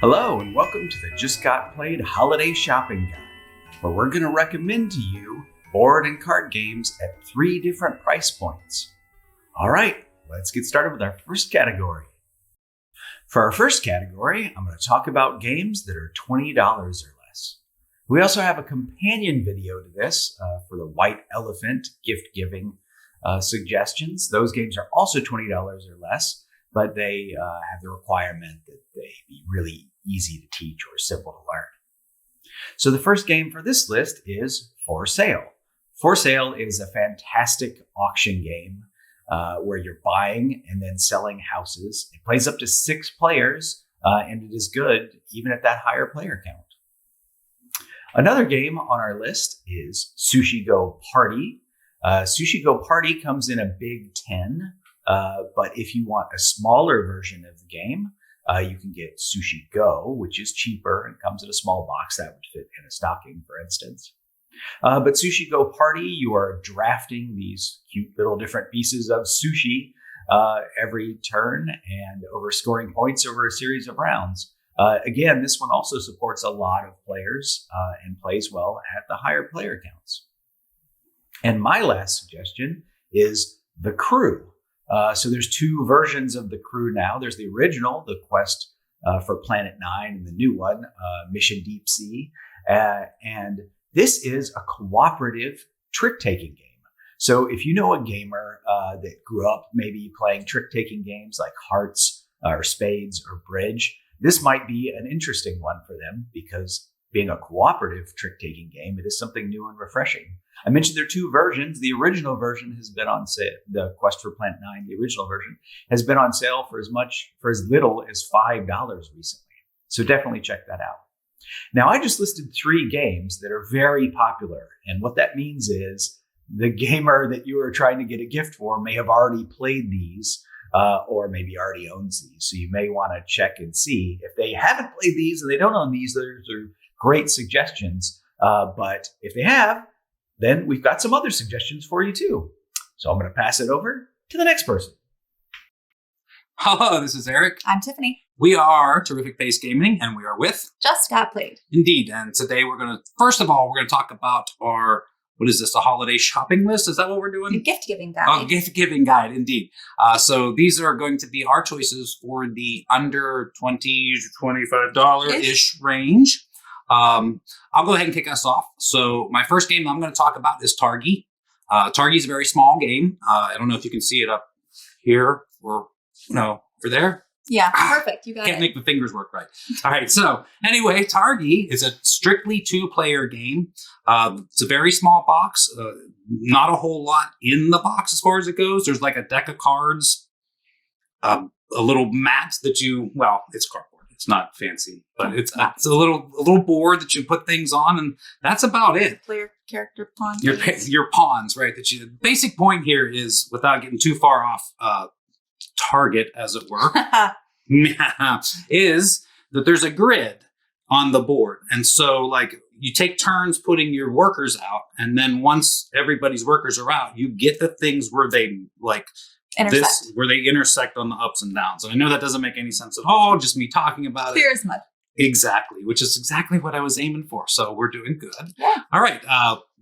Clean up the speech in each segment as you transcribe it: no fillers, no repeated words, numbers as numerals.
Hello and welcome to the Just Got Played Holiday Shopping Guide, where we're going to recommend to you board and card games at 3 different price points. All right, let's get started with our first category. For our first category, I'm going to talk about games that are $20 or less. We also have a companion video to this for the White Elephant gift giving suggestions. Those games are also $20 or less, but they have the requirement that they be really easy to teach or simple to learn. So the first game for this list is For Sale. For Sale is a fantastic auction game where you're buying and then selling houses. It plays up to 6 players, and it is good even at that higher player count. Another game on our list is Sushi Go Party. Sushi Go Party comes in a big 10, but if you want a smaller version of the game, you can get Sushi Go, which is cheaper and comes in a small box that would fit in a stocking, for instance. But Sushi Go Party, you are drafting these cute little different pieces of sushi every turn and scoring points over a series of rounds. Again, this one also supports a lot of players and plays well at the higher player counts. And my last suggestion is The Crew. So there's 2 versions of The Crew now. There's the original, The Quest for Planet 9, and the new one, Mission Deep Sea. And this is a cooperative trick-taking game. So if you know a gamer that grew up maybe playing trick-taking games like Hearts or Spades or Bridge, this might be an interesting one for them because being a cooperative trick-taking game, it is something new and refreshing. I mentioned there are 2 versions. The original version has been on sale. The Quest for Planet 9, the original version, has been on sale for as little as $5 recently. So definitely check that out. Now, I just listed 3 games that are very popular. And what that means is the gamer that you are trying to get a gift for may have already played these or maybe already owns these. So you may want to check and see. If they haven't played these and they don't own these, those are great suggestions. But if they have, then we've got some other suggestions for you too. So I'm going to pass it over to the next person. Hello, this is Eric. I'm Tiffany. We are Terrific Base Gaming, and we are with Just Got Played. Indeed. And today we're going to talk about our, what is this, a holiday shopping list? Is that what we're doing? The gift giving guide. Oh, gift giving guide, indeed. So these are going to be our choices for the under $20 to $25-ish range. I'll go ahead and kick us off. So my first game I'm going to talk about is Targi. Targi is a very small game. I don't know if you can see it up here or over there. Yeah, perfect. You got Can't it. make the fingers work right. All right. So anyway, Targi is a strictly 2-player game. It's a very small box. Not a whole lot in the box as far as it goes. There's like a deck of cards, a little mat that it's cardboard. It's not fancy, but it's a little board that you put things on, and that's about it. Player character pawns. Your pawns, right? The basic point here is, without getting too far off target, as it were, is that there's a grid on the board, and so like you take turns putting your workers out, and then once everybody's workers are out, you get the things where they where they intersect on the ups and downs. And I know that doesn't make any sense at all, just me talking about Clear as mud. Exactly, which is exactly what I was aiming for. So we're doing good. Yeah. All right.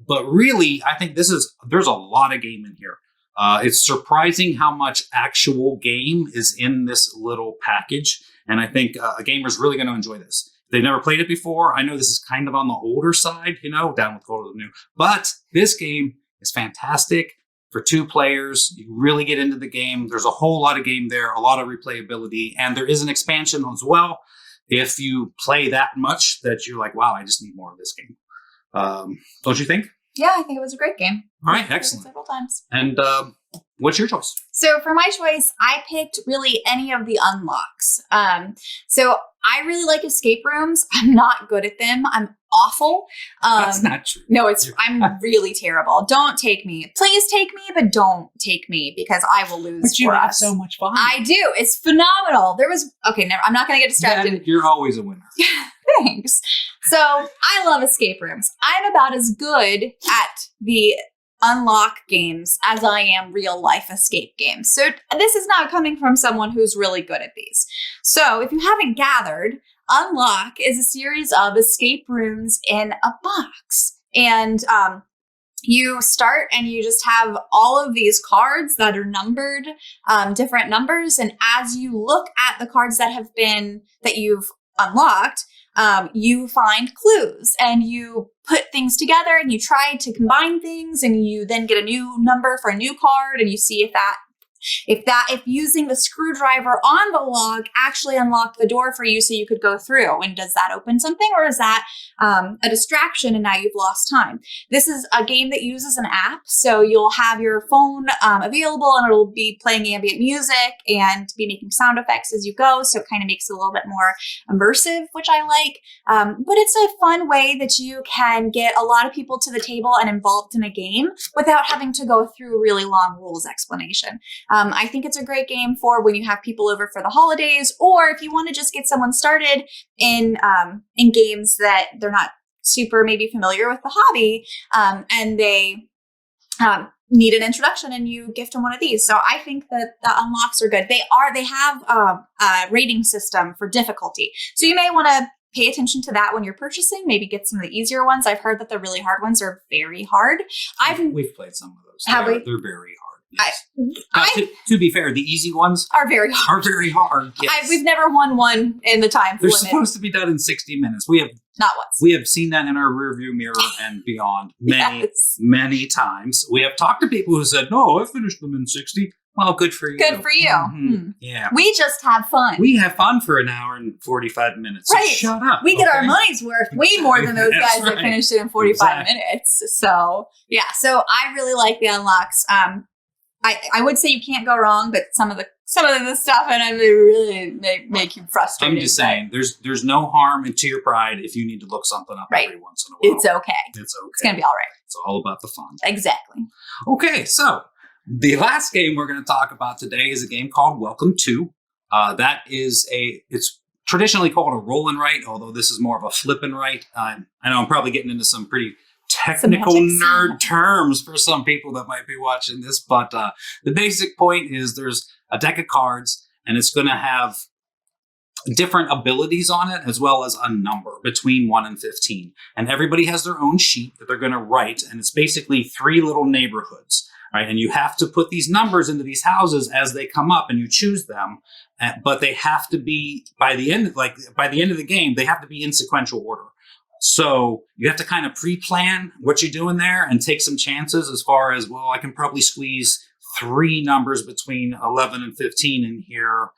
But really, I think there's a lot of game in here. It's surprising how much actual game is in this little package. And I think a gamer's really going to enjoy this. If they've never played it before, I know this is kind of on the older side, down with cold or new. But this game is fantastic. For 2 players, you really get into the game. There's a whole lot of game there, a lot of replayability, and there is an expansion as well. If you play that much that you're like, wow, I just need more of this game. Don't you think? Yeah, I think it was a great game. All right, excellent. Several times. And what's your choice? So for my choice, I picked really any of the unlocks. So I really like escape rooms. I'm not good at them. I'm awful. That's not true. No, I'm really terrible. Don't take me. Please take me, but don't take me because I will lose. But you for have us. so much fun. I do. It's phenomenal. I'm not going to get distracted. Then you're always a winner. Thanks. So I love escape rooms. I'm about as good at the unlock games as I am real life escape games. So this is not coming from someone who's really good at these. So if you haven't gathered, Unlock is a series of escape rooms in a box. And you start and you just have all of these cards that are numbered, different numbers. And as you look at the cards that you've unlocked, you find clues and you put things together and you try to combine things and you then get a new number for a new card and you see if using the screwdriver on the log actually unlocked the door for you so you could go through. And does that open something, or is that a distraction and now you've lost time? This is a game that uses an app. So you'll have your phone available and it'll be playing ambient music and be making sound effects as you go. So it kind of makes it a little bit more immersive, which I like. But it's a fun way that you can get a lot of people to the table and involved in a game without having to go through a really long rules explanation. I think it's a great game for when you have people over for the holidays, or if you want to just get someone started in games that they're not super maybe familiar with the hobby, and they need an introduction, and you gift them one of these. So I think that the unlocks are good. They have a rating system for difficulty, so you may want to pay attention to that when you're purchasing. Maybe get some of the easier ones. I've heard that the really hard ones are very hard. We've played some of those. Have we? They're very hard. Yes. To be fair, the easy ones are very hard. Yes. We've never won one in the time They're limit. supposed to be done in 60 minutes. We have not once. We have seen that in our rearview mirror and beyond many times. We have talked to people who said, "No, I finished them in 60." Well, good for you. Good for you. Mm-hmm. Yeah. We just have fun. We have fun for an hour and 45 minutes. So right. Shut up. We get our money's worth way more than those guys that finished it in 45 minutes. So, yeah. So I really like the unlocks. I would say you can't go wrong, but some of the stuff in it really make you frustrated. I'm just saying, there's no harm to your pride if you need to look something up every once in a while. It's okay. It's okay. It's going to be all right. It's all about the fun. Exactly. Okay, so the last game we're going to talk about today is a game called Welcome to. It's traditionally called a roll and write, although this is more of a flip and write. I know I'm probably getting into some pretty technical nerd terms for some people that might be watching this, but the basic point is there's a deck of cards and it's going to have different abilities on it as well as a number between 1 and 15. And everybody has their own sheet that they're going to write, and it's basically 3 little neighborhoods, right? And you have to put these numbers into these houses as they come up and you choose them, but they have to be by the end of the game, they have to be in sequential order. So you have to kind of pre-plan what you're doing there and take some chances as far as, well, I can probably squeeze 3 numbers between 11 and 15 in here,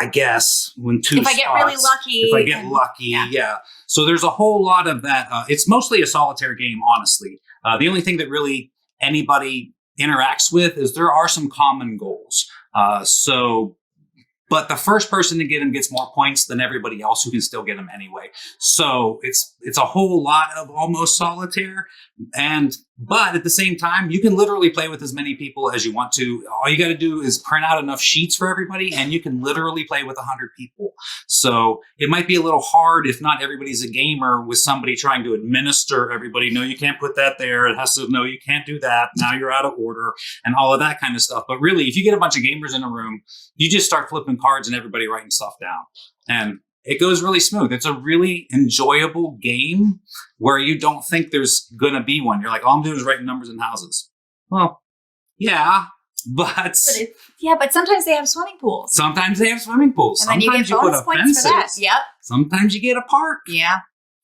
I guess, when 2 If I get really lucky. If I get lucky, yeah. So there's a whole lot of that. It's mostly a solitaire game, honestly. The only thing that really anybody interacts with is there are some common goals. But the first person to get them gets more points than everybody else who can still get them anyway. So it's a whole lot of almost solitaire. But at the same time, you can literally play with as many people as you want to. All you got to do is print out enough sheets for everybody, and you can literally play with 100 people. So it might be a little hard if not everybody's a gamer with somebody trying to administer everybody. No, you can't put that there. It has to, no, you can't do that. Now you're out of order and all of that kind of stuff. But really, if you get a bunch of gamers in a room, you just start flipping cards and everybody writing stuff down. And it goes really smooth. It's a really enjoyable game where you don't think there's going to be one. You're like, all I'm doing is writing numbers in houses. Well, yeah, but sometimes they have swimming pools. Sometimes they have swimming pools. And then sometimes you get bonus points for that. Yep. Sometimes you get a park. Yeah.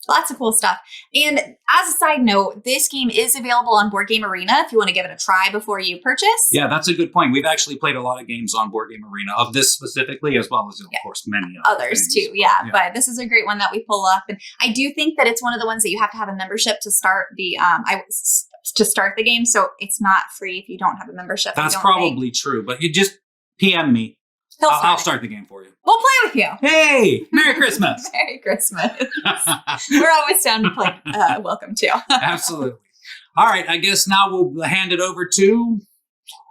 Lots of cool stuff. And as a side note, this game is available on Board Game Arena if you want to give it a try before you purchase. Yeah, that's a good point. We've actually played a lot of games on Board Game Arena, of this specifically, as well as, of course, many others too. Yeah, but this is a great one that we pull up. And I do think that it's one of the ones that you have to have a membership to start the game. So it's not free if you don't have a membership. That's probably true, but you just PM me. I'll start the game for you. We'll play with you. Hey, Merry Christmas. Merry Christmas. We're always down to play Welcome to. Absolutely. All right, I guess now we'll hand it over to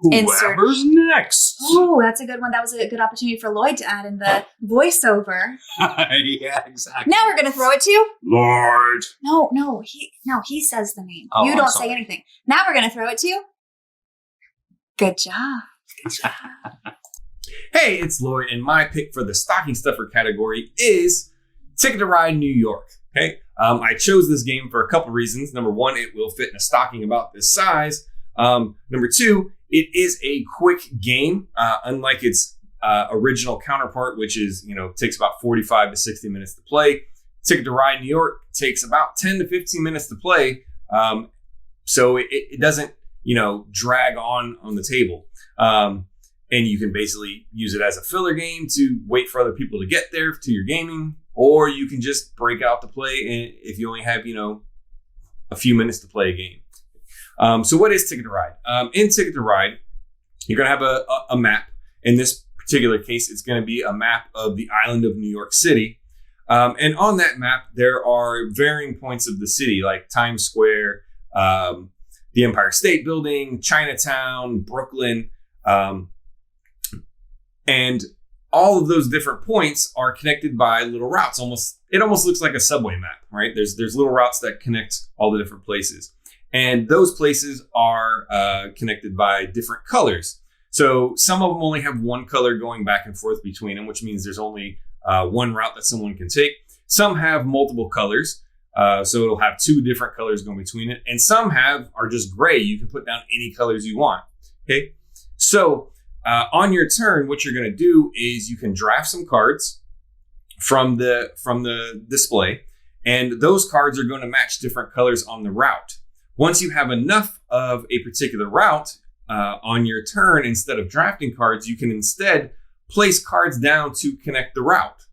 whoever's next. Oh, that's a good one. That was a good opportunity for Lloyd to add in the voiceover. Yeah, exactly. Now we're going to throw it to Lord. No, he says the name. Oh, you don't say anything. Now we're going to throw it to Good job. Hey, it's Lloyd, and my pick for the stocking stuffer category is Ticket to Ride New York. Okay, I chose this game for a couple reasons. Number one, it will fit in a stocking about this size. Number two, it is a quick game, unlike its original counterpart, which is, takes about 45 to 60 minutes to play. Ticket to Ride New York takes about 10 to 15 minutes to play. So it doesn't, drag on the table. And you can basically use it as a filler game to wait for other people to get there to your gaming, or you can just break out to play and if you only have, a few minutes to play a game. So what is Ticket to Ride? In Ticket to Ride, you're going to have a map. In this particular case, it's going to be a map of the island of New York City. And on that map, there are varying points of the city, like Times Square, the Empire State Building, Chinatown, Brooklyn. And all of those different points are connected by little routes. It almost looks like a subway map, right? There's little routes that connect all the different places. And those places are connected by different colors. So some of them only have one color going back and forth between them, which means there's only one route that someone can take. Some have multiple colors. So it'll have two different colors going between it. And some are just gray. You can put down any colors you want. Okay. So on your turn, what you're going to do is you can draft some cards from the display, and those cards are going to match different colors on the route. Once you have enough of a particular route on your turn, instead of drafting cards, you can instead place cards down to connect the route.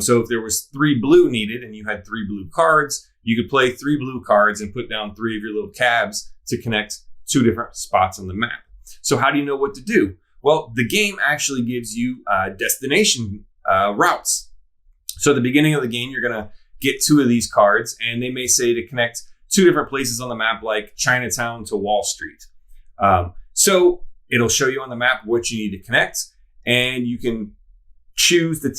So if there was 3 blue needed and you had 3 blue cards, you could play 3 blue cards and put down 3 of your little cabs to connect 2 different spots on the map. So how do you know what to do? Well, the game actually gives you destination routes. So at the beginning of the game, you're going to get 2 of these cards, and they may say to connect 2 different places on the map, like Chinatown to Wall Street. So it'll show you on the map what you need to connect, and you can choose to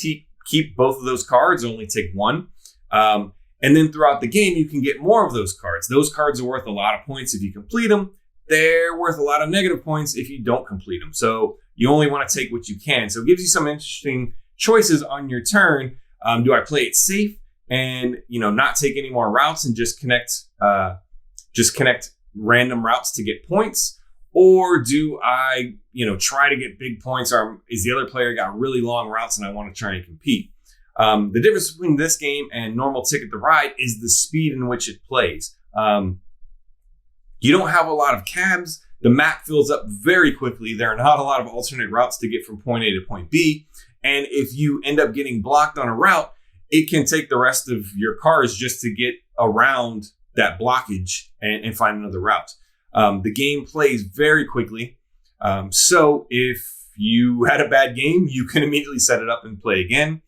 keep both of those cards, only take 1. And then throughout the game, you can get more of those cards. Those cards are worth a lot of points if you complete them. They're worth a lot of negative points if you don't complete them. So you only want to take what you can. So it gives you some interesting choices on your turn. Do I play it safe and not take any more routes and just connect random routes to get points? Or do I try to get big points? Or is the other player got really long routes and I want to try and compete? The difference between this game and normal Ticket to Ride is the speed in which it plays. You don't have a lot of cabs. The map fills up very quickly. There are not a lot of alternate routes to get from point A to point B. And if you end up getting blocked on a route, it can take the rest of your cars just to get around that blockage and find another route. The game plays very quickly. So if you had a bad game, you can immediately set it up and play again.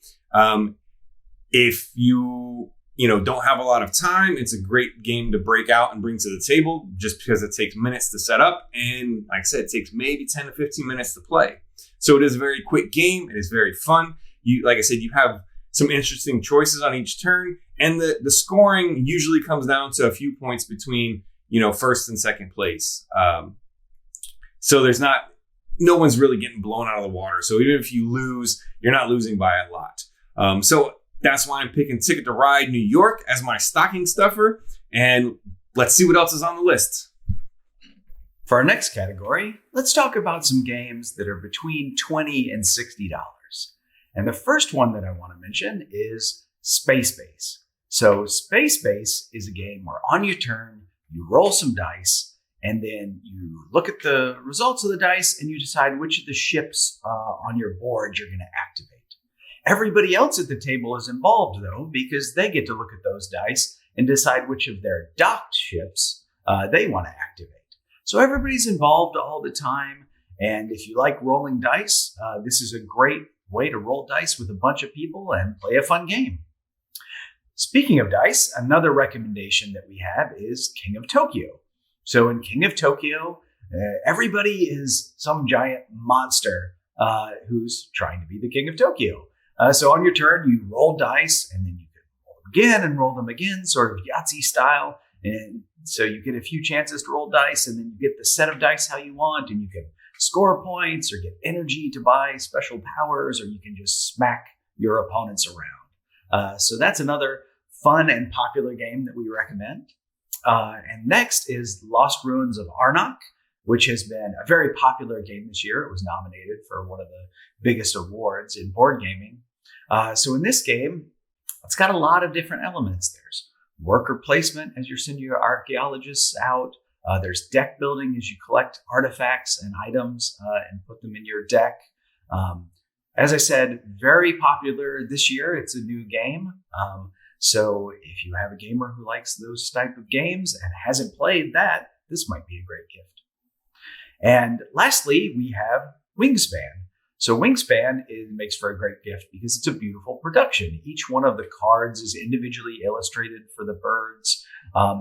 If you don't have a lot of time, it's a great game to break out and bring to the table just because it takes minutes to set up. And like I said, it takes maybe 10 to 15 minutes to play. So it is a very quick game. It is very fun. Like I said, you have some interesting choices on each turn. And the scoring usually comes down to a few points between, first and second place. So no one's really getting blown out of the water. So even if you lose, you're not losing by a lot. So that's why I'm picking Ticket to Ride New York as my stocking stuffer. And let's see what else is on the list. For our next category, let's talk about some games that are between $20 and $60. And the first one that I want to mention is Space Base. So Space Base is a game where on your turn, you roll some dice, and then you look at the results of the dice and you decide which of the ships on your board you're going to activate. Everybody else at the table is involved, though, because they get to look at those dice and decide which of their docked ships they want to activate. So everybody's involved all the time. And if you like rolling dice, this is a great way to roll dice with a bunch of people and play a fun game. Speaking of dice, another recommendation that we have is King of Tokyo. So in King of Tokyo, everybody is some giant monster who's trying to be the King of Tokyo. So on your turn, you roll dice, and then you can roll them again and roll them again, sort of Yahtzee style. And so you get a few chances to roll dice, and then you get the set of dice how you want, and you can score points or get energy to buy special powers, or you can just smack your opponents around. So that's another fun and popular game that we recommend. And next is Lost Ruins of Arnak, which has been a very popular game this year. It was nominated for one of the biggest awards in board gaming. So in this game, it's got a lot of different elements. There's worker placement as you're sending your archaeologists out. There's deck building as you collect artifacts and items and put them in your deck. As I said, very popular this year. It's a new game. So if you have a gamer who likes those type of games and hasn't played that, this might be a great gift. And lastly, we have Wingspan. So Wingspan makes for a great gift because it's a beautiful production. Each one of the cards is individually illustrated for the birds.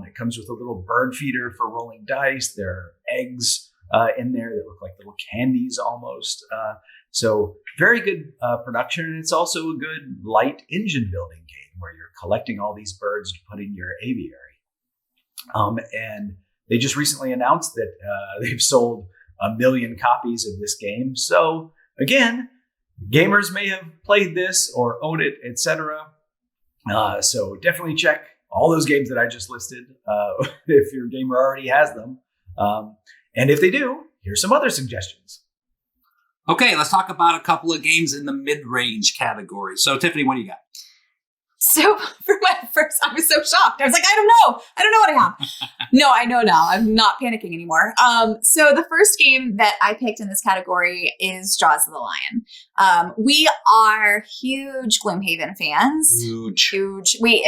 It comes with a little bird feeder for rolling dice. There are eggs in there that look like little candies almost. So very good production. And it's also a good light engine building game where you're collecting all these birds to put in your aviary. And they just recently announced that they've sold 1 million copies of this game. So again, gamers may have played this or own it, etc. So definitely check all those games that I just listed if your gamer already has them. And if they do, here's some other suggestions. Okay, let's talk about a couple of games in the mid-range category. So, Tiffany, what do you got? So for my first, I was so shocked. I was like, I don't know what I have. No, I know now. I'm not panicking anymore. So the first game that I picked in this category is Jaws of the Lion. We are huge Gloomhaven fans. Huge. We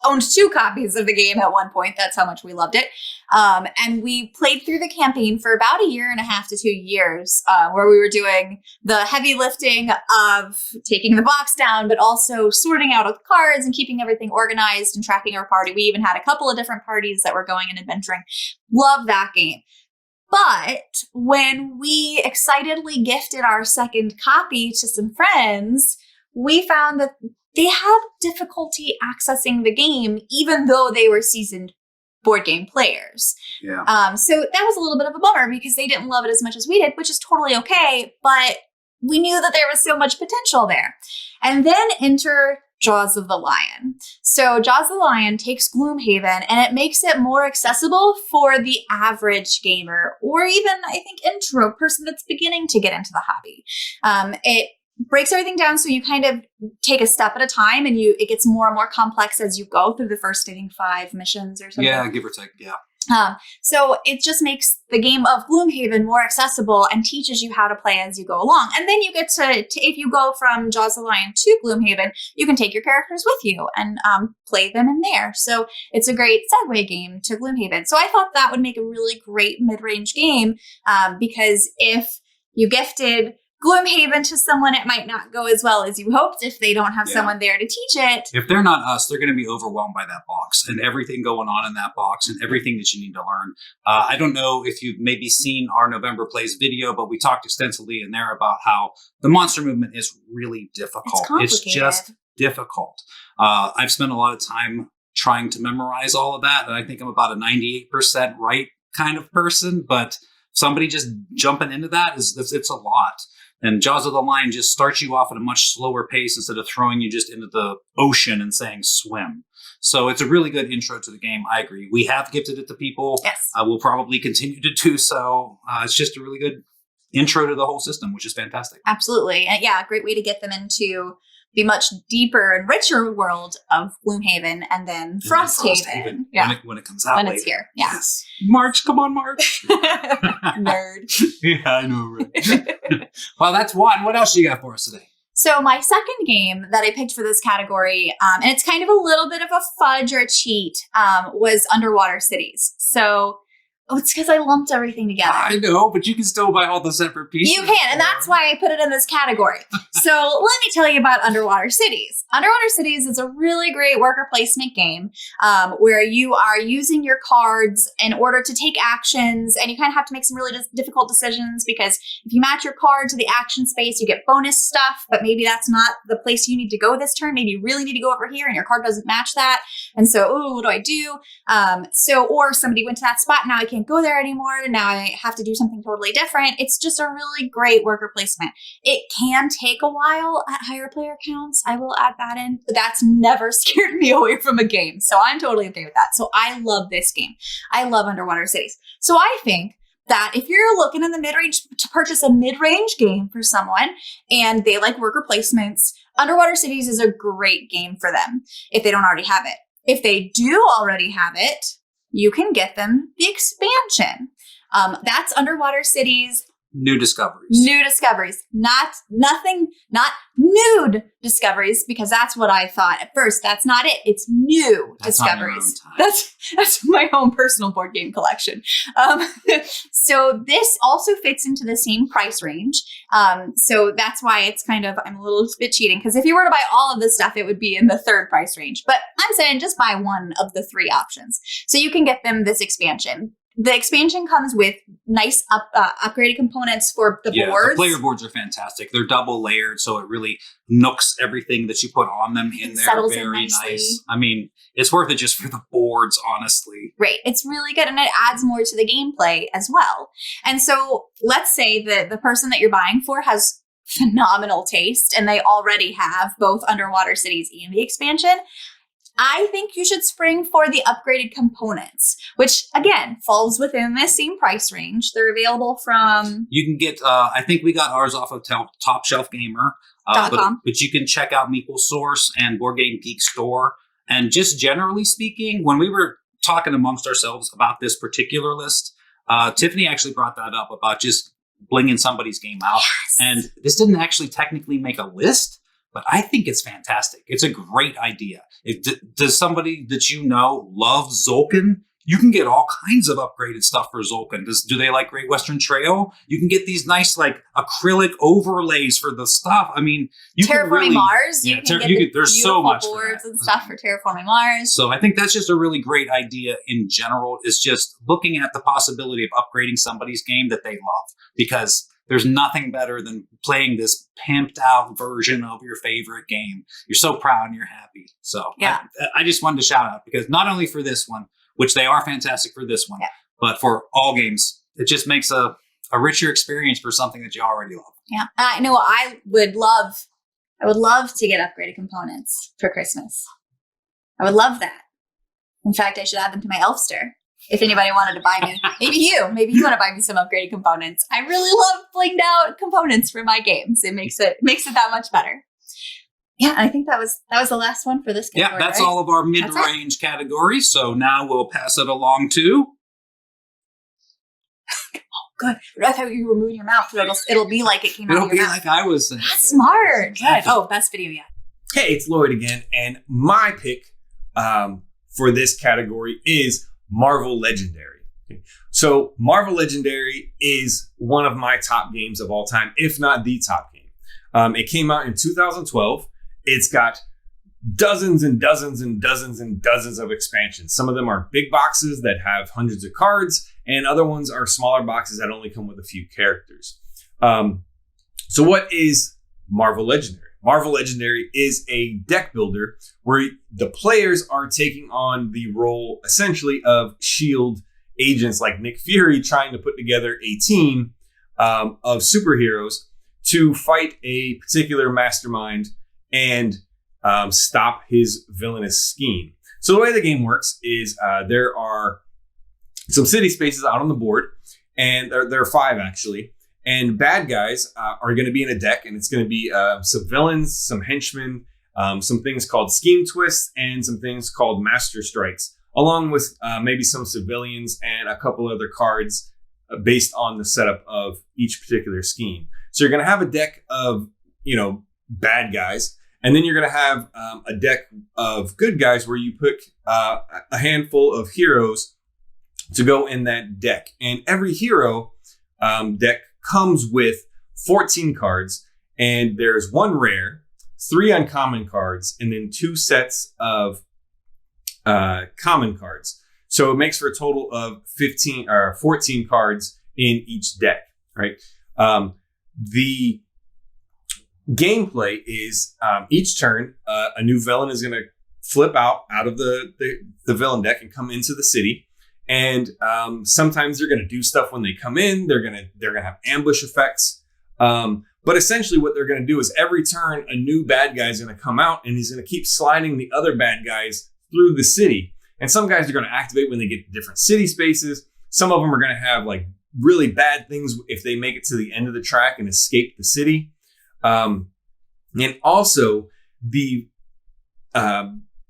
owned 2 copies of the game at one point. That's how much we loved it. And we played through the campaign for about 1.5 to 2 years, where we were doing the heavy lifting of taking the box down, but also sorting out of the cards and keeping everything organized and tracking our party. We even had a couple of different parties that were going and adventuring. Love that game. But when we excitedly gifted our second copy to some friends, we found that they had difficulty accessing the game, even though they were seasoned board game players. Yeah. So that was a little bit of a bummer because they didn't love it as much as we did, which is totally okay. But we knew that there was so much potential there. And then enter Jaws of the Lion. So Jaws of the Lion takes Gloomhaven and it makes it more accessible for the average gamer or even, I think, intro person that's beginning to get into the hobby. It breaks everything down so you kind of take a step at a time and it gets more and more complex as you go through the first, I think, 5 missions or something. Yeah, give or take, yeah. So it just makes the game of Gloomhaven more accessible and teaches you how to play as you go along. And then you get to if you go from Jaws of the Lion to Gloomhaven, you can take your characters with you and play them in there. So it's a great segue game to Gloomhaven. So I thought that would make a really great mid-range game because if you gifted Gloomhaven to someone, it might not go as well as you hoped if they don't have someone there to teach it. If they're not us, they're going to be overwhelmed by that box and everything going on in that box and everything that you need to learn. I don't know if you've maybe seen our November Plays video, but we talked extensively in there about how the monster movement is really difficult. It's just difficult. I've spent a lot of time trying to memorize all of that, and I think I'm about a 98% right kind of person, but somebody just jumping into that it's a lot. And Jaws of the Lion just starts you off at a much slower pace instead of throwing you just into the ocean and saying swim. So it's a really good intro to the game. I agree. We have gifted it to people. Yes. We'll probably continue to do so. It's just a really good intro to the whole system, which is fantastic. Absolutely. And yeah, a great way to get them into the much deeper and richer world of Gloomhaven and then Frosthaven. Yeah. When it comes out when later. It's here. Yeah. Yes. March, come on, March. Nerd. Yeah, I know, right? Well, that's one. What else do you got for us today? So my second game that I picked for this category, and it's kind of a little bit of a fudge or a cheat, was Underwater Cities. So it's because I lumped everything together. I know, but you can still buy all the separate pieces. You can, and that's why I put it in this category. So let me tell you about Underwater Cities. Underwater Cities is a really great worker placement game where you are using your cards in order to take actions, and you kind of have to make some really difficult decisions because if you match your card to the action space, you get bonus stuff, but maybe that's not the place you need to go this turn. Maybe you really need to go over here and your card doesn't match that. And so, what do I do? Or somebody went to that spot, now I can't can't go there anymore. Now I have to do something totally different. It's just a really great worker placement. It can take a while at higher player counts. I will add that in, but that's never scared me away from a game. So I'm totally okay with that. So I love this game. I love Underwater Cities. So I think that if you're looking in the mid-range to purchase a mid-range game for someone and they like worker placements, Underwater Cities is a great game for them if they don't already have it. If they do already have it, you can get them the expansion. That's Underwater Cities. New discoveries. New discoveries. Not nude discoveries, because that's what I thought at first. That's not it. It's new discoveries. That's my own personal board game collection. So this also fits into the same price range. So that's why it's kind of, I'm a little bit cheating, because if you were to buy all of this stuff, it would be in the third price range. But I'm saying just buy one of the three options. So you can get them this expansion. The expansion comes with nice upgraded components for the boards. The player boards are fantastic. They're double layered, so it really nooks everything that you put on them in there. Settles very in nicely. Nice. I mean, it's worth it just for the boards, honestly. Right. It's really good, and it adds more to the gameplay as well. And so let's say that the person that you're buying for has phenomenal taste, and they already have both Underwater Cities and the expansion. I think you should spring for the upgraded components, which again falls within this same price range. They're available from. You can get. I think we got ours off of Top Shelf Gamer, but you can check out Meeple Source and Board Game Geek Store. And just generally speaking, when we were talking amongst ourselves about this particular list, Tiffany actually brought that up about just blinging somebody's game out. Yes. And this didn't actually technically make a list. But I think it's fantastic. It's a great idea. Does somebody that you know love Tzolk'in? You can get all kinds of upgraded stuff for Tzolk'in. Do they like Great Western Trail? You can get these nice like acrylic overlays for the stuff. I mean, you Terraforming can really, Mars. You can get there's so much boards and stuff for Terraforming Mars. So I think that's just a really great idea in general. Is just looking at the possibility of upgrading somebody's game that they love, because there's nothing better than playing this pimped out version of your favorite game. You're so proud and you're happy. So yeah. I just wanted to shout out, because not only for this one, which they are fantastic for this one, but for all games, it just makes a richer experience for something that you already love. Yeah. I know I would love to get upgraded components for Christmas. I would love that. In fact, I should add them to my Elfster. If anybody wanted to buy me, maybe you want to buy me some upgraded components. I really love blinged out components for my games. It makes it that much better. Yeah, I think that was the last one for this category. Yeah, that's right? all of our mid-range categories. So now we'll pass it along to. Oh, good. I thought you were moving your mouth, so it'll be like it came out of your mouth. It'll be like I was saying. That's smart. Good. Oh, best video yet. Hey, it's Lloyd again, and my pick for this category is Marvel Legendary. So Marvel Legendary is one of my top games of all time, if not the top game. It came out in 2012. It's got dozens and dozens and dozens and dozens of expansions. Some of them are big boxes that have hundreds of cards, and other ones are smaller boxes that only come with a few characters. So what is Marvel Legendary? Marvel Legendary is a deck builder where the players are taking on the role, essentially, of S.H.I.E.L.D. agents like Nick Fury, trying to put together a team of superheroes to fight a particular mastermind and stop his villainous scheme. So the way the game works is there are some city spaces out on the board, and there are 5 actually. And bad guys are going to be in a deck, and it's going to be some villains, some henchmen, some things called scheme twists, and some things called master strikes, along with maybe some civilians and a couple other cards based on the setup of each particular scheme. So you're going to have a deck of, bad guys, and then you're going to have a deck of good guys where you put a handful of heroes to go in that deck. And every hero deck comes with 14 cards, and there's 1 rare, 3 uncommon cards, and then 2 sets of common cards. So it makes for a total of 15 or 14 cards in each deck, right? The gameplay is each turn, a new villain is going to flip out of the villain deck and come into the city. And sometimes they're going to do stuff when they come in. They're going to have ambush effects. But essentially what they're going to do is every turn, a new bad guy is going to come out and he's going to keep sliding the other bad guys through the city. And some guys are going to activate when they get to different city spaces. Some of them are going to have like really bad things if they make it to the end of the track and escape the city. And also the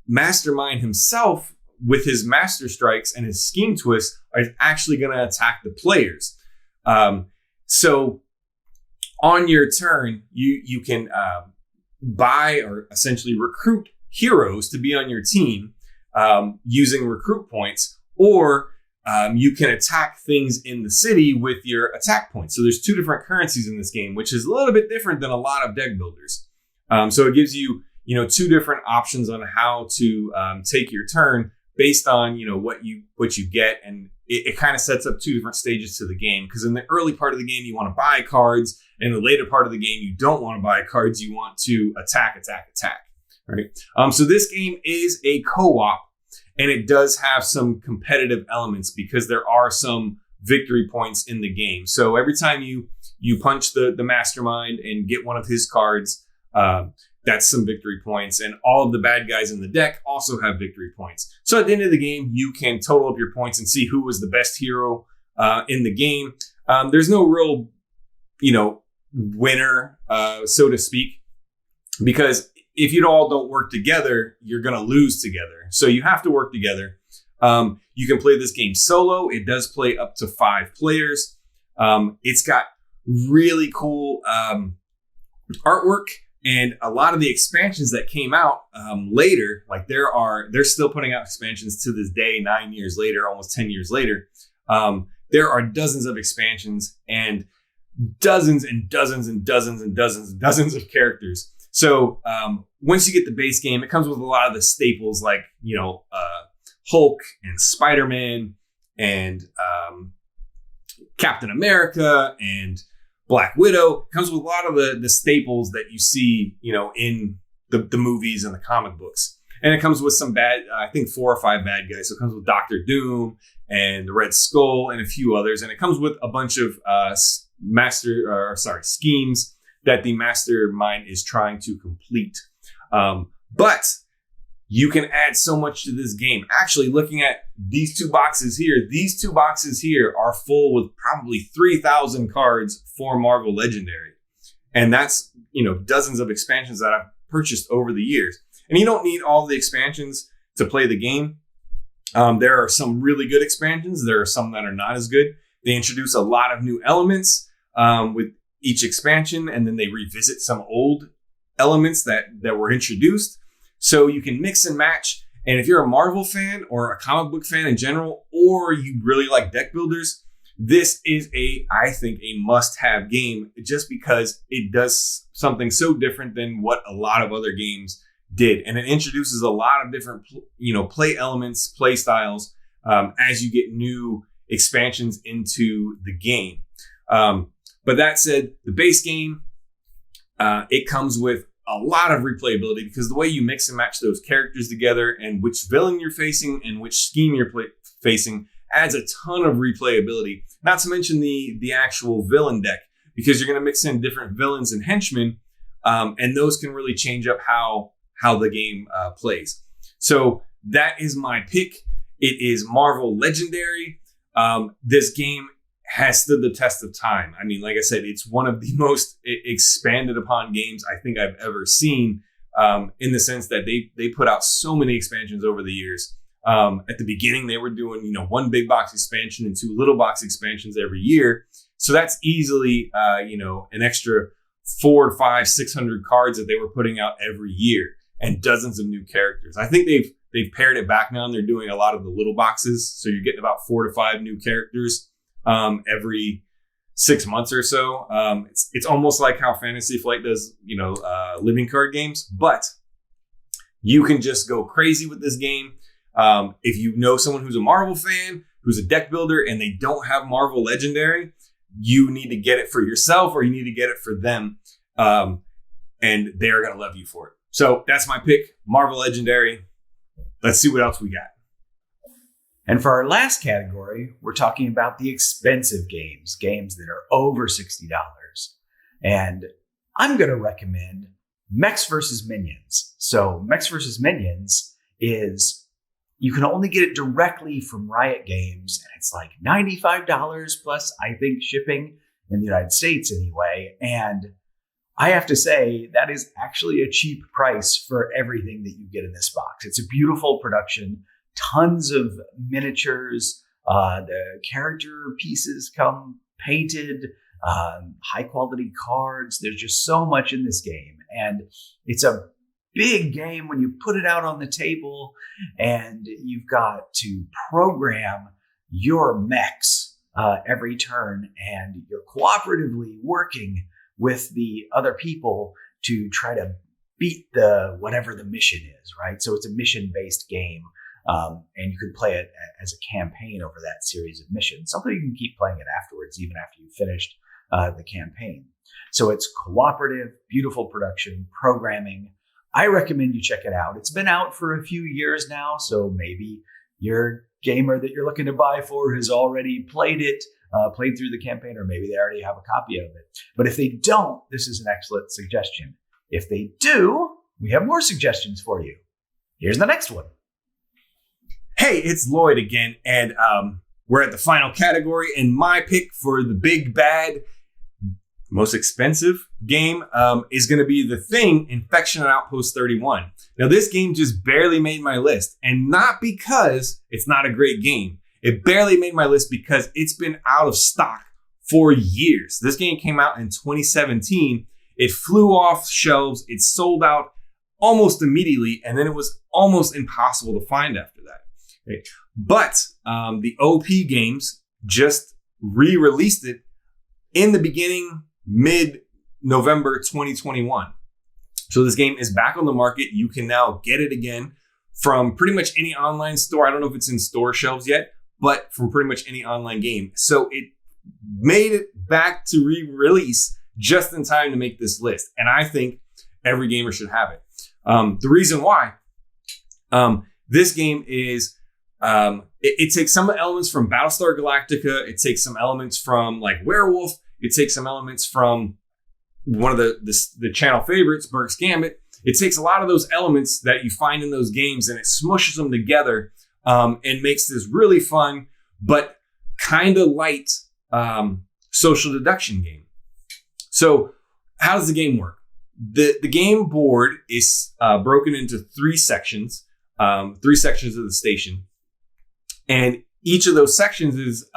mastermind himself with his master strikes and his scheme twists are actually going to attack the players. So on your turn, you can buy or essentially recruit heroes to be on your team using recruit points, or you can attack things in the city with your attack points. So there's two different currencies in this game, which is a little bit different than a lot of deck builders. So it gives you, two different options on how to take your turn based on, what you get. And it kind of sets up two different stages to the game, because in the early part of the game, you want to buy cards. In the later part of the game, you don't want to buy cards. You want to attack. Right. So this game is a co-op, and it does have some competitive elements because there are some victory points in the game. So every time you punch the mastermind and get one of his cards, that's some victory points. And all of the bad guys in the deck also have victory points. So at the end of the game, you can total up your points and see who was the best hero in the game. There's no real, winner, so to speak, because if you all don't work together, you're going to lose together. So you have to work together. You can play this game solo. It does play up to 5 players. It's got really cool artwork, and a lot of the expansions that came out later, like they're still putting out expansions to this day, 9 years later, almost 10 years later. There are dozens of expansions and dozens and dozens and dozens and dozens and dozens of characters. So once you get the base game, it comes with a lot of the staples like, Hulk and Spider-Man and Captain America and Black Widow. It comes with a lot of the staples that you see, in the movies and the comic books. And it comes with some I think 4 or 5 bad guys. So it comes with Doctor Doom and the Red Skull and a few others. And it comes with a bunch of schemes that the mastermind is trying to complete. But you can add so much to this game. Actually, looking at these two boxes here are full with probably 3,000 cards for Marvel Legendary. And that's, dozens of expansions that I've purchased over the years. And you don't need all the expansions to play the game. There are some really good expansions. There are some that are not as good. They introduce a lot of new elements with each expansion, and then they revisit some old elements that were introduced. So you can mix and match. And if you're a Marvel fan or a comic book fan in general, or you really like deck builders, this is I think a must-have game, just because it does something so different than what a lot of other games did. And it introduces a lot of different, play elements, play styles, as you get new expansions into the game. But that said, the base game, it comes with a lot of replayability, because the way you mix and match those characters together and which villain you're facing and which scheme you're facing adds a ton of replayability. Not to mention the actual villain deck, because you're going to mix in different villains and henchmen, and those can really change up how the game plays. So that is my pick. It is Marvel Legendary. This game has stood the test of time. I mean, like I said, it's one of the most expanded upon games I think I've ever seen, in the sense that they put out so many expansions over the years. At the beginning, they were doing, 1 big box expansion and 2 little box expansions every year. So that's easily, an extra 400 to 500, 600 cards that they were putting out every year, and dozens of new characters. I think they've pared it back now, and they're doing a lot of the little boxes. So you're getting about 4 to 5 new characters every 6 months or so. It's almost like how Fantasy Flight does, living card games, but you can just go crazy with this game. If you know someone who's a Marvel fan, who's a deck builder, and they don't have Marvel Legendary, you need to get it for yourself, or you need to get it for them. And they're going to love you for it. So that's my pick, Marvel Legendary. Let's see what else we got. And for our last category, we're talking about the expensive games that are over $60. And I'm going to recommend Mechs versus Minions. So Mechs versus Minions is, you can only get it directly from Riot Games, and it's like $95 plus, I think, shipping in the United States anyway. And I have to say, that is actually a cheap price for everything that you get in this box. It's a beautiful production, tons of miniatures. The character pieces come painted, high quality cards. There's just so much in this game. And it's a big game when you put it out on the table, and you've got to program your mechs every turn, and you're cooperatively working with the other people to try to beat whatever the mission is, right? So it's a mission-based game, and you can play it as a campaign over that series of missions. Something you can keep playing it afterwards, even after you've finished the campaign. So it's cooperative, beautiful production, programming. I recommend you check it out. It's been out for a few years now, so maybe your gamer that you're looking to buy for has already played it, played through the campaign, or maybe they already have a copy of it. But if they don't, this is an excellent suggestion. If they do, we have more suggestions for you. Here's the next one. Hey, it's Lloyd again, and we're at the final category, and my pick for the big bad, most expensive game is going to be The Thing, Infection on Outpost 31. Now, this game just barely made my list, and not because it's not a great game. It barely made my list because it's been out of stock for years. This game came out in 2017. It flew off shelves. It sold out almost immediately, and then it was almost impossible to find after that. Okay. But the OP Games just re-released it in the beginning, mid-November 2021. So this game is back on the market. You can now get it again from pretty much any online store. I don't know if it's in store shelves yet, but from pretty much any online game. So it made it back to re-release just in time to make this list. And I think every gamer should have it. The reason why, this game is, it takes some elements from Battlestar Galactica. It takes some elements from like Werewolf. It takes some elements from one of the channel favorites, Burke's Gambit. It takes a lot of those elements that you find in those games, and it smushes them together and makes this really fun, but kind of light social deduction game. So how does the game work? The game board is broken into three sections of the station. And each of those sections is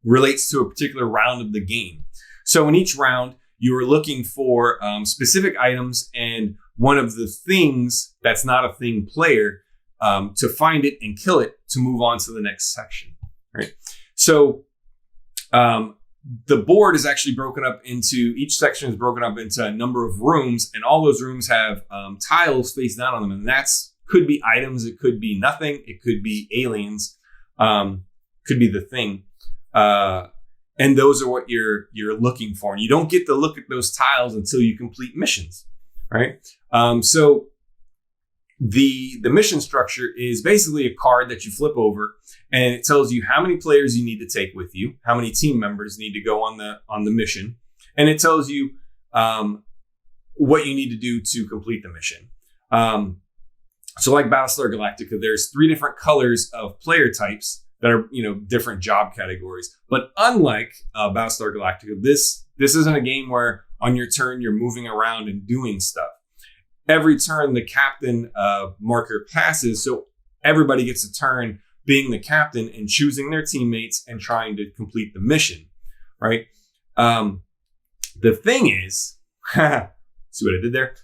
relates to a particular round of the game. So in each round, you are looking for specific items and one of the things that's not a thing player to find it and kill it to move on to the next section. Right. So the board is actually broken up into, each section is broken up into a number of rooms, and all those rooms have tiles face down on them. And that's could be items, it could be nothing, it could be aliens, could be the thing. And those are what you're looking for. And you don't get to look at those tiles until you complete missions, right? So the mission structure is basically a card that you flip over, and it tells you how many players you need to take with you, how many team members need to go on the mission, and it tells you what you need to do to complete the mission. So like Battlestar Galactica, there's 3 different colors of player types that are, different job categories. But unlike Battlestar Galactica, this isn't a game where on your turn you're moving around and doing stuff. Every turn the captain marker passes, so everybody gets a turn being the captain and choosing their teammates and trying to complete the mission, right? The thing is, see what I did there?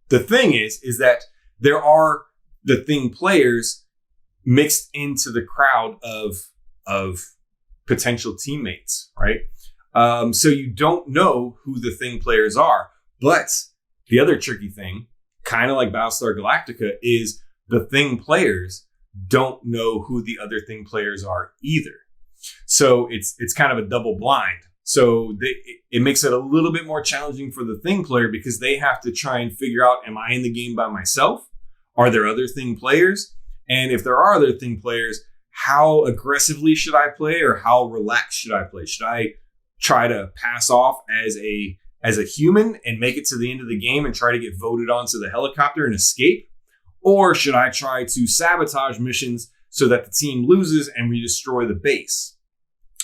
The thing is that there are the thing players mixed into the crowd of potential teammates, right? So you don't know who the thing players are. But the other tricky thing, kind of like Battlestar Galactica, is the thing players don't know who the other thing players are either. So it's kind of a double blind. So it makes it a little bit more challenging for the thing player because they have to try and figure out, am I in the game by myself? Are there other thing players? And if there are other thing players, how aggressively should I play or how relaxed should I play? Should I try to pass off as a human and make it to the end of the game and try to get voted onto the helicopter and escape? Or should I try to sabotage missions so that the team loses and we destroy the base?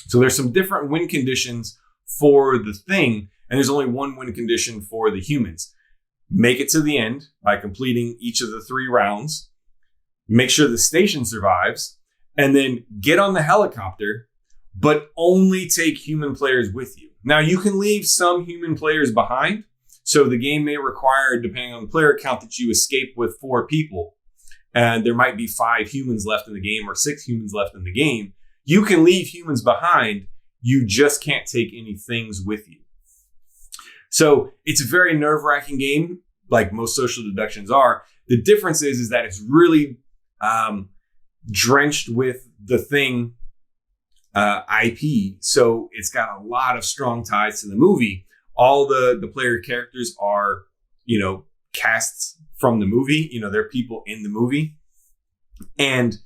So there's some different win conditions for the thing, and there's only one win condition for the humans. Make it to the end by completing each of the 3 rounds, make sure the station survives, and then get on the helicopter, but only take human players with you. Now, you can leave some human players behind, so the game may require, depending on the player count, that you escape with 4 people, and there might be 5 humans left in the game or 6 humans left in the game. You can leave humans behind, you just can't take any things with you. So it's a very nerve-wracking game, like most social deductions are. The difference is that it's really drenched with the thing IP. So it's got a lot of strong ties to the movie. All the player characters are, casts from the movie. They're people in the movie. And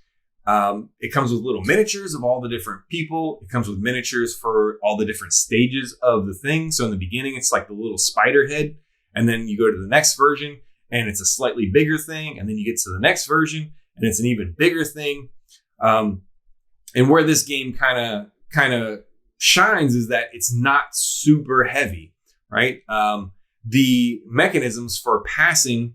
it comes with little miniatures of all the different people. It comes with miniatures for all the different stages of the thing. So in the beginning, it's like the little spider head. And then you go to the next version and it's a slightly bigger thing. And then you get to the next version and it's an even bigger thing. And where this game kind of shines is that it's not super heavy, right? The mechanisms for passing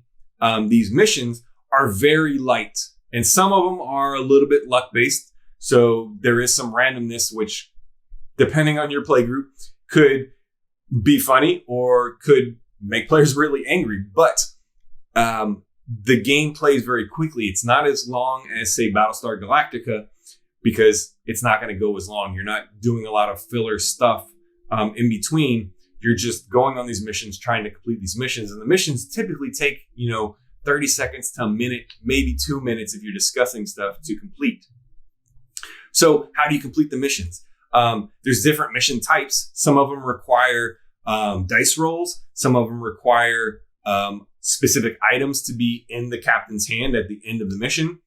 these missions are very light. And some of them are a little bit luck-based. So there is some randomness, which, depending on your play group, could be funny or could make players really angry. But the game plays very quickly. It's not as long as, say, Battlestar Galactica, because it's not going to go as long. You're not doing a lot of filler stuff in between. You're just going on these missions, trying to complete these missions. And the missions typically take, 30 seconds to a minute, maybe 2 minutes if you're discussing stuff to complete. So how do you complete the missions? There's different mission types. Some of them require dice rolls. Some of them require specific items to be in the captain's hand at the end of the mission.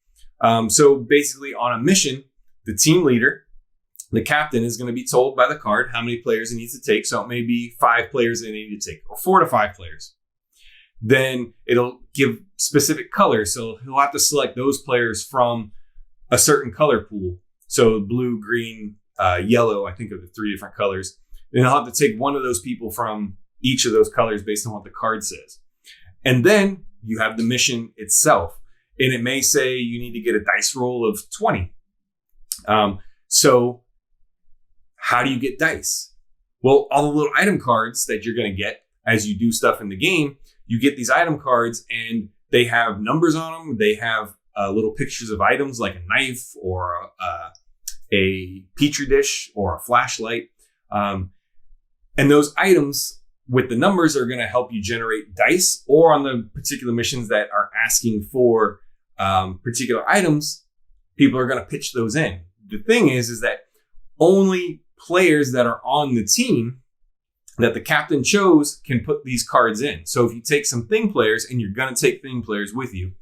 So basically on a mission, the team leader, the captain, is going to be told by the card how many players he needs to take. So it may be 5 players that they need to take, or 4 to 5 players. Then it'll give specific colors. So he'll have to select those players from a certain color pool. So blue, green, yellow, I think, are the 3 different colors. Then he'll have to take one of those people from each of those colors based on what the card says. And then you have the mission itself. And it may say you need to get a dice roll of 20. So how do you get dice? Well, all the little item cards that you're going to get as you do stuff in the game, you get these item cards and they have numbers on them. They have little pictures of items like a knife or a petri dish or a flashlight. And those items with the numbers are going to help you generate dice, or on the particular missions that are asking for particular items, people are going to pitch those in. The thing is that only players that are on the team that the captain chose can put these cards in. So if you take some thing players, and you're going to take thing players with you,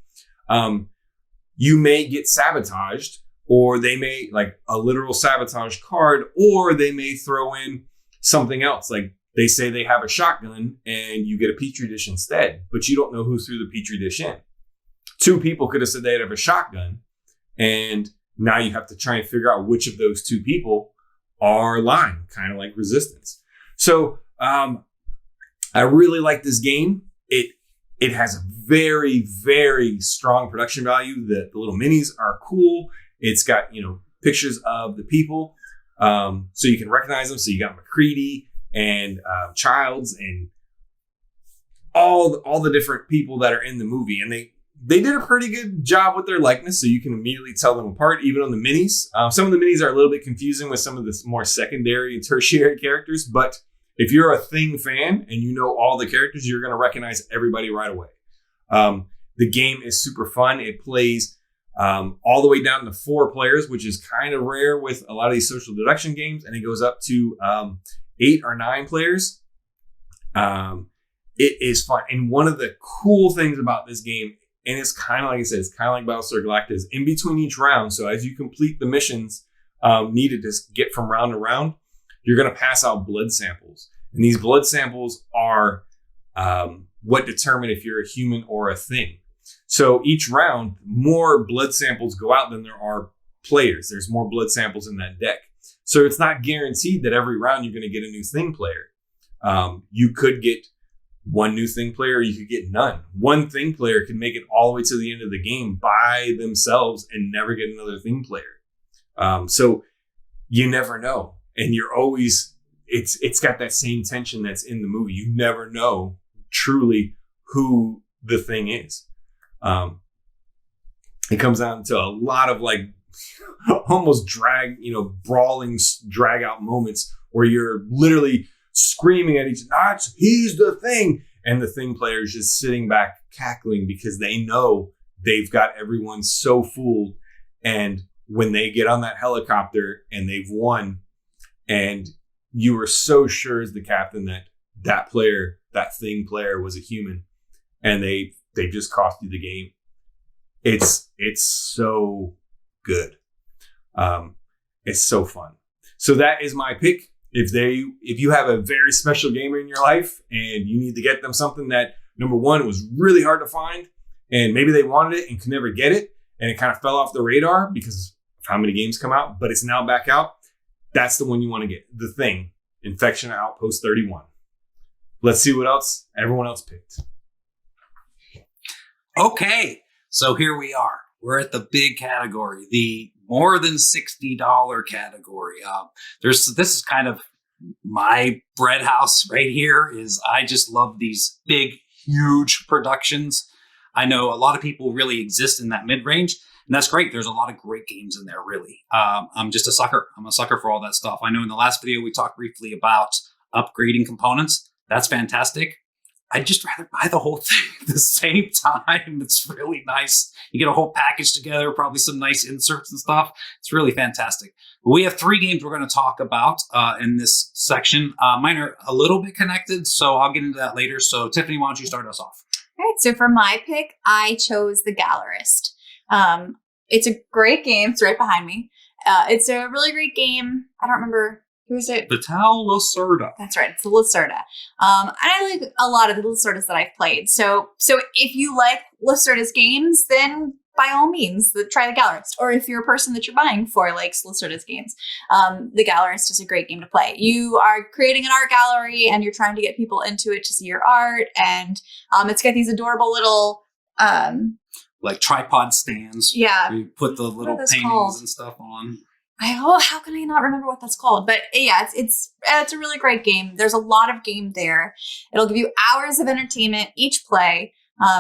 you may get sabotaged, or they may, like a literal sabotage card, or they may throw in something else. Like they say they have a shotgun and you get a petri dish instead, but you don't know who threw the petri dish in. 2 people could have said they have a shotgun, and now you have to try and figure out which of those 2 people are lying, kind of like Resistance. So I really like this game. It has a very, very strong production value. The little minis are cool. It's got, pictures of the people, so you can recognize them. So you got McCready and Childs and all the different people that are in the movie, and they did a pretty good job with their likeness, so you can immediately tell them apart, even on the minis. Some of the minis are a little bit confusing with some of the more secondary and tertiary characters, but if you're a Thing fan and you know all the characters, you're going to recognize everybody right away. The game is super fun. It plays all the way down to 4 players, which is kind of rare with a lot of these social deduction games, and it goes up to 8 or 9 players. It is fun. And one of the cool things about this game And it's kind of like I said, it's kind of like Battlestar Galactica. In between each round, so as you complete the missions needed to get from round to round, you're going to pass out blood samples. And these blood samples are what determine if you're a human or a thing. So each round, more blood samples go out than there are players. There's more blood samples in that deck. So it's not guaranteed that every round you're going to get a new thing player. You could get one new thing player, or you could get none. One thing player can make it all the way to the end of the game by themselves and never get another thing player. So you never know. And you're always, it's got that same tension that's in the movie. You never know truly who the thing is. It comes down to a lot of like almost brawling, drag out moments where you're literally screaming at each other, he's the thing. And the thing player is just sitting back cackling because they know they've got everyone so fooled. And when they get on that helicopter and they've won, and you were so sure as the captain that player, that thing player was a human, and they just cost you the game. It's so good. It's so fun. So that is my pick. If you have a very special gamer in your life and you need to get them something that, number one, was really hard to find, and maybe they wanted it and could never get it, and it kind of fell off the radar because of how many games come out, but it's now back out, that's the one you want to get. The Thing, Infection Outpost 31. Let's see what else everyone else picked. Okay, so here we are. We're at the big category, the more than $60 category. This is kind of my bread house right here. Is I just love these big, huge productions. I know a lot of people really exist in that mid-range, and that's great. There's a lot of great games in there, really. I'm just a sucker. I'm a sucker for all that stuff. I know in the last video we talked briefly about upgrading components. That's fantastic. I'd just rather buy the whole thing at the same time. It's really nice. You get a whole package together, probably some nice inserts and stuff. It's really fantastic. We have 3 games we're going to talk about in this section. Mine are a little bit connected, so I'll get into that later. So Tiffany, why don't you start us off? All right, so for my pick, I chose The Gallerist. It's a great game. It's right behind me. It's a really great game. I don't remember. Who is it? Vital Lacerda. That's right. It's the Lacerda. And I like a lot of the Lacerdas that I've played. So if you like Lacerda's games, then by all means, try The Gallerist. Or if you're a person that you're buying for likes Lacerda's games, The Gallerist is a great game to play. You are creating an art gallery and you're trying to get people into it to see your art. And it's got these adorable little... like tripod stands. Yeah. You put the little paintings called? And stuff on. How can I not remember what that's called? But yeah, it's a really great game. There's a lot of game there. It'll give you hours of entertainment each play.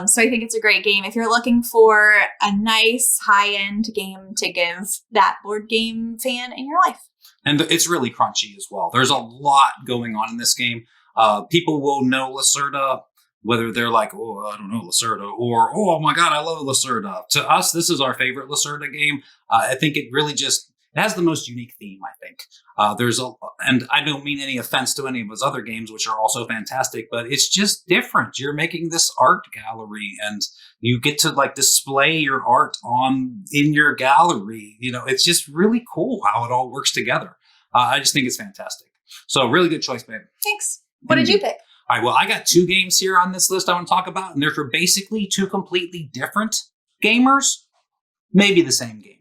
So I think it's a great game. If you're looking for a nice high-end game to give that board game fan in your life. And it's really crunchy as well. There's a lot going on in this game. People will know Lacerda, whether they're like, oh, I don't know Lacerda, or, oh my God, I love Lacerda. To us, this is our favorite Lacerda game. I think it really it has the most unique theme, I think. And I don't mean any offense to any of his other games, which are also fantastic, but it's just different. You're making this art gallery and you get to like display your art in your gallery. You know, it's just really cool how it all works together. I just think it's fantastic. So really good choice, babe. Thanks. What did you pick? All right, well, I got 2 games here on this list I want to talk about, and they're for basically 2 completely different gamers, maybe the same gamer.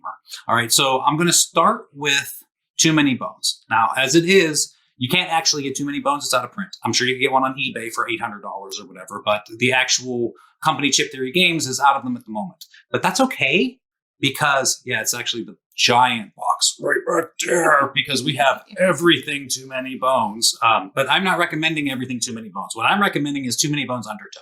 All right, so I'm going to start with Too Many Bones. Now, as it is, you can't actually get Too Many Bones. It's out of print. I'm sure you can get one on eBay for $800 or whatever, but the actual company Chip Theory Games is out of them at the moment. But that's okay because, yeah, it's actually the giant box right there because we have everything Too Many Bones. But I'm not recommending everything Too Many Bones. What I'm recommending is Too Many Bones Undertow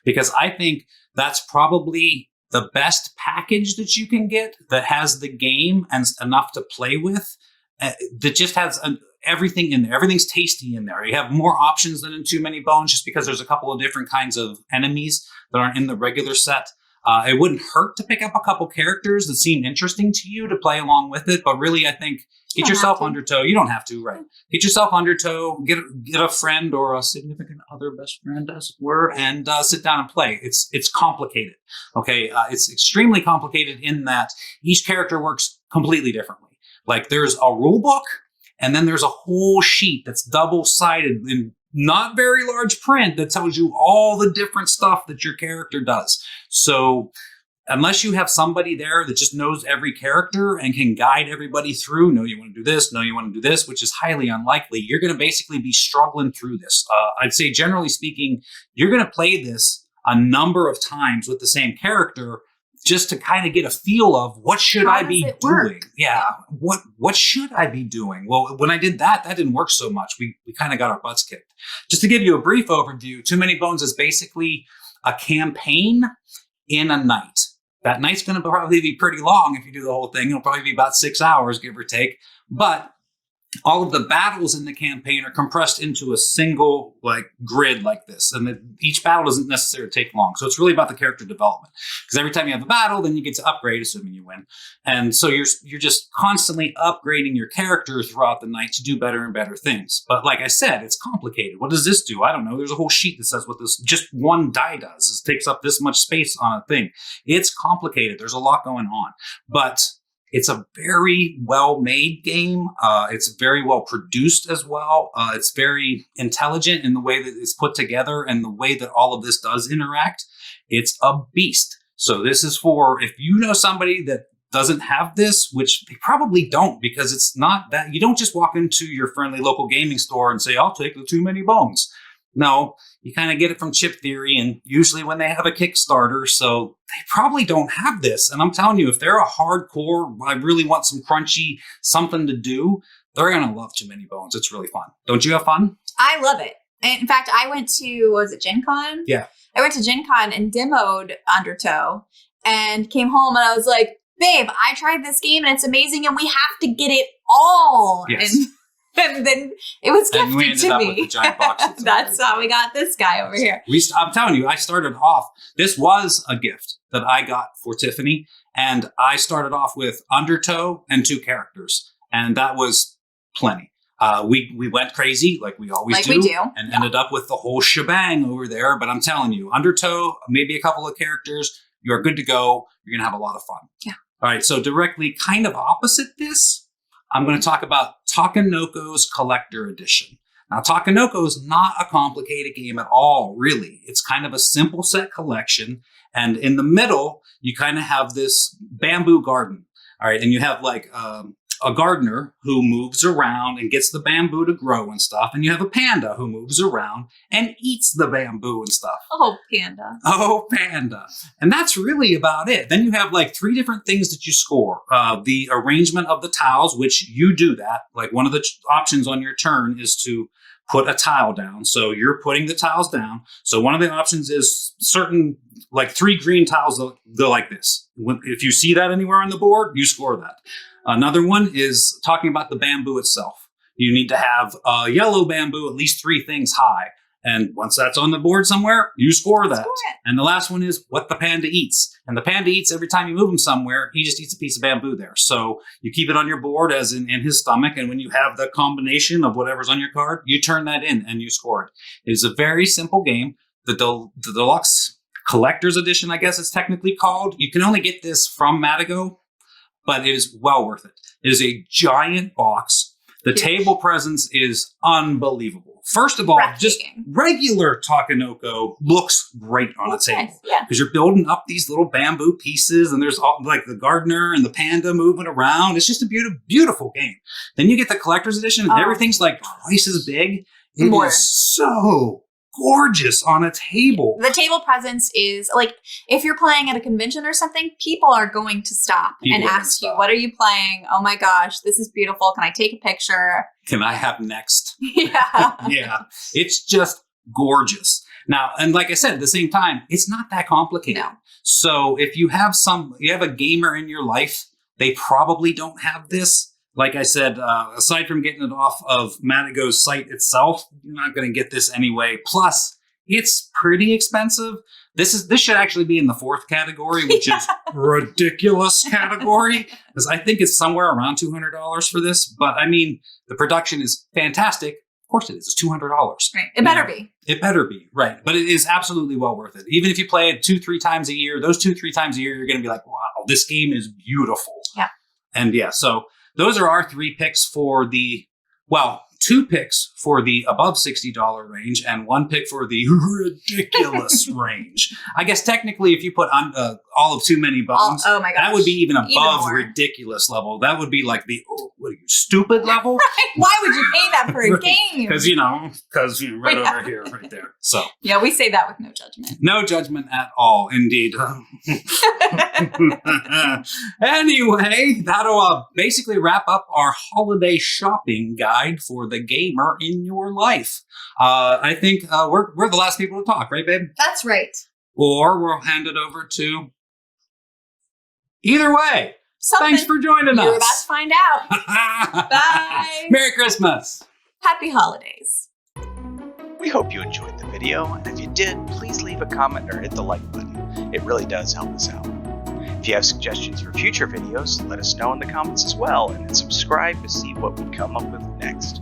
because I think that's probably the best package that you can get that has the game and enough to play with that just has everything in there. Everything's tasty in there. You have more options than in Too Many Bones just because there's a couple of different kinds of enemies that aren't in the regular set. It wouldn't hurt to pick up a couple characters that seem interesting to you to play along with it. But really, I think get yourself Undertow. You don't have to, right? Get yourself Undertow. Get a friend or a significant other, best friend, as it were, and sit down and play. It's complicated. Okay, it's extremely complicated in that each character works completely differently. Like there's a rule book, and then there's a whole sheet that's double-sided in not very large print that tells you all the different stuff that your character does. So unless you have somebody there that just knows every character and can guide everybody through, no, you want to do this, no, you want to do this, which is highly unlikely, you're going to basically be struggling through this. I'd say, generally speaking, you're going to play this a number of times with the same character just to kind of get a feel of what should I be doing? Yeah. What should I be doing? Well, when I did that didn't work so much. We kind of got our butts kicked. Just to give you a brief overview, Too Many Bones is basically a campaign in a night. That night's going to probably be pretty long if you do the whole thing. It'll probably be about 6 hours, give or take. But all of the battles in the campaign are compressed into a single grid like this. And each battle doesn't necessarily take long. So it's really about the character development. Because every time you have a battle, then you get to upgrade, assuming you win. And so you're just constantly upgrading your character throughout the night to do better and better things. But like I said, it's complicated. What does this do? I don't know. There's a whole sheet that says what this just one die does. It takes up this much space on a thing. It's complicated. There's a lot going on. But it's a very well-made game. It's very well produced as well. It's very intelligent in the way that it's put together and the way that all of this does interact. It's a beast. So this is for, if you know somebody that doesn't have this, which they probably don't, because it's not that, you don't just walk into your friendly local gaming store and say, I'll take the Too Many Bones. No, you kind of get it from Chip Theory, and usually when they have a Kickstarter, so they probably don't have this. And I'm telling you, if they're a hardcore, I really want some crunchy something to do, they're going to love Too Many Bones. It's really fun. Don't you have fun? I love it. In fact, I went to, was it Gen Con? Yeah. I went to Gen Con and demoed Undertow and came home and I was like, babe, I tried this game and it's amazing and we have to get it all. Yes. And then it was and we gifted ended to up me. with the giant box. That's how we got this guy over here. I'm telling you, I started off, this was a gift that I got for Tiffany. And I started off with Undertow and 2 characters. And that was plenty. We went crazy like we always do. And ended up with the whole shebang over there. But I'm telling you, Undertow, maybe a couple of characters, you're good to go. You're going to have a lot of fun. Yeah. All right. So directly kind of opposite this, I'm going to talk about Takenoko's Collector Edition. Now, Takenoko is not a complicated game at all, really. It's kind of a simple set collection. And in the middle, you kind of have this bamboo garden. All right. And you have a gardener who moves around and gets the bamboo to grow and stuff. And you have a panda who moves around and eats the bamboo and stuff. Oh, panda. Oh, panda. And that's really about it. Then you have 3 different things that you score. The arrangement of the tiles, which you do that. One of the options on your turn is to put a tile down. So you're putting the tiles down. So one of the options is certain, 3 green tiles go like this. If you see that anywhere on the board, you score that. Another one is talking about the bamboo itself. You need to have yellow bamboo, at least 3 things high. And once that's on the board somewhere, you score that. And the last one is what the panda eats. And the panda eats every time you move him somewhere, he just eats a piece of bamboo there. So you keep it on your board as in his stomach. And when you have the combination of whatever's on your card, you turn that in and you score it. It is a very simple game. The Deluxe Collector's Edition, I guess it's technically called. You can only get this from Matago, but it is well worth it. It is a giant box. The table presence is unbelievable. First of all, just regular Takenoko looks great on a table. Because you're building up these little bamboo pieces and there's all the gardener and the panda moving around. It's just a beautiful game. Then you get the collector's edition and everything's twice as big. It is so gorgeous on a table. The table presence is if you're playing at a convention or something, people are going to stop and ask you, what are you playing? Oh my gosh, this is beautiful. Can I take a picture? Can I have next? Yeah. Yeah. It's just gorgeous. Now, and like I said, at the same time, it's not that complicated. No. So if you have a gamer in your life, they probably don't have this. Like I said, aside from getting it off of Matago's site itself, you're not going to get this anyway. Plus, it's pretty expensive. This should actually be in the 4th category, which is ridiculous category, because I think it's somewhere around $200 for this. But I mean, the production is fantastic. Of course it is. It's $200. Right. It better be. It better be, right. But it is absolutely well worth it. Even if you play it 2-3 times a year, those 2-3 times a year, you're going to be like, wow, this game is beautiful. Yeah. And yeah, so those are our 3 picks for the, 2 picks for the above $60 range and 1 pick for the ridiculous range. I guess technically if you put on all of Too Many Bones, oh my gosh, that would be even above more. ridiculous level. That would be like the, what are you, stupid level? Right. Why would you pay that for a game? Because, right over here, right there. So yeah, we say that with no judgment. No judgment at all, indeed. Anyway, that'll basically wrap up our holiday shopping guide for the gamer in your life. I think we're the last people to talk, right, babe? That's right. Or we'll hand it over to... Either way, Something thanks for joining us. You're about to find out. Bye. Merry Christmas. Happy holidays. We hope you enjoyed the video, and if you did, please leave a comment or hit the like button. It really does help us out. If you have suggestions for future videos, let us know in the comments as well, and then subscribe to see what we come up with next.